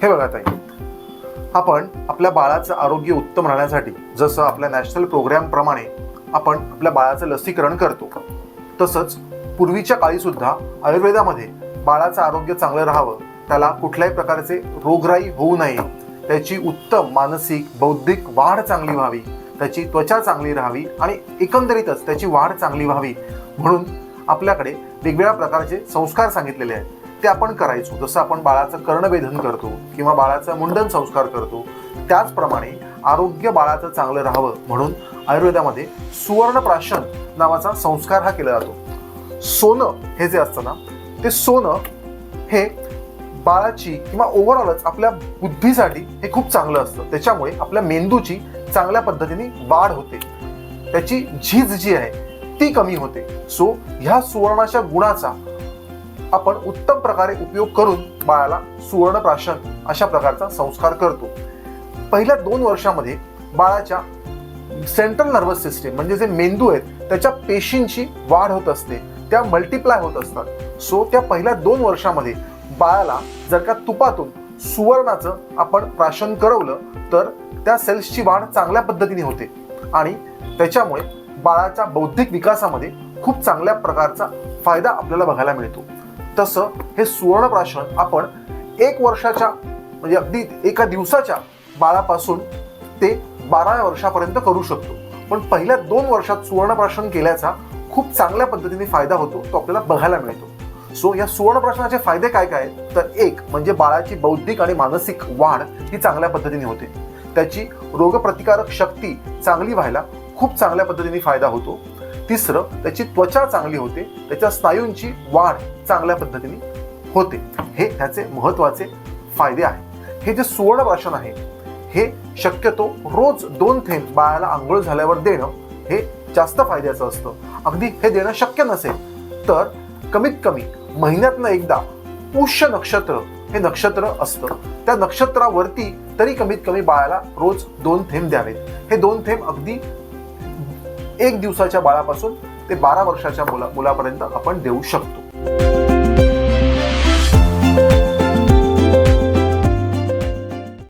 हे बघा ताई, आपण आपल्या बाळाचं आरोग्य उत्तम राहण्यासाठी जसं आपल्या नॅशनल प्रोग्राम प्रमाणे आपण आपल्या बाळाचं लसीकरण करतो, तसंच पूर्वीच्या काळी सुद्धा आयुर्वेदामध्ये बाळाचं आरोग्य चांगलं राहावं, त्याला कुठल्याही प्रकारचे रोगराई होऊ नये, त्याची उत्तम मानसिक बौद्धिक वाढ चांगली व्हावी, त्याची त्वचा चांगली राहावी आणि एकंदरीतच त्याची वाढ चांगली व्हावी म्हणून आपल्याकडे वेगवेगळ्या प्रकारचे संस्कार सांगितलेले आहेत. ते आपण करायचो. जसं आपण बाळाचं कर्णवेधन करतो किंवा बाळाचं मुंडन संस्कार करतो, त्याचप्रमाणे आरोग्य बाळाचं चांगलं राहावं म्हणून आयुर्वेदामध्ये सुवर्णप्राशन नावाचा संस्कार हा केला जातो. सोनं हे जे असतं ना, ते सोनं हे बाळाची किंवा ओव्हरऑलच आपल्या बुद्धीसाठी हे खूप चांगलं असतं. त्याच्यामुळे आपल्या मेंदूची चांगल्या पद्धतीने वाढ होते, त्याची झीज जी आहे ती कमी होते. सो ह्या सुवर्णाच्या गुणाचा आपण उत्तम प्रकारे उपयोग करून बाळाला सुवर्णप्राशन अशा प्रकारचा संस्कार करतो. पहिल्या 2 वर्षामध्ये बाळाच्या सेंट्रल नर्वस सिस्टीम म्हणजे जे मेंदू आहेत त्याच्या पेशींची वाढ होत असते, त्या मल्टिप्लाय होत असतात. सो त्या पहिल्या 2 वर्षामध्ये बाळाला जर का तुपातून सुवर्णाचं आपण प्राशन करवलं तर त्या सेल्सची वाढ चांगल्या पद्धतीने होते आणि त्याच्यामुळे बाळाच्या बौद्धिक विकासामध्ये खूप चांगल्या प्रकारचा फायदा आपल्याला बघायला मिळतो. तसं हे सुवर्णप्राशन आपण 1 वर्षाच्या म्हणजे अगदी एका दिवसाच्या बाळापासून ते 12 वर्षापर्यंत करू शकतो. पण पहिल्या 2 वर्षात सुवर्णप्राशन केल्याचा खूप चांगल्या पद्धतीने फायदा होतो, तो आपल्याला बघायला मिळतो. सो या सुवर्णप्राशनाचे फायदे काय काय तर एक म्हणजे बाळाची बौद्धिक आणि मानसिक वाढ ही चांगल्या पद्धतीने होते, त्याची रोगप्रतिकारक शक्ती चांगली व्हायला खूप चांगल्या पद्धतीने फायदा होतो. तिसरं, त्याची त्वचा चांगली होते, त्याच्या स्नायूंची वाढ चांगल्या पद्धतीने होते. हे त्याचे महत्त्वाचे फायदे आहेत. हे जे सुवर्णप्राशन आहे हे शक्यतो रोज 2 थेंब बाळाला आंघोळ झाल्यावर देणं हे जास्त फायद्याचं असतं. अगदी हे देणं शक्य नसेल तर कमीत कमी महिन्यातनं एकदा पुष्य नक्षत्र हे नक्षत्र असतं, त्या नक्षत्रावरती तरी कमीत कमी बाळाला रोज 2 थेंब द्यावेत. हे 2 थेंब अगदी 1 दिवसाच्या बाळापासून ते 12 वर्षाच्या मुलापर्यंत आपण देऊ शकतो.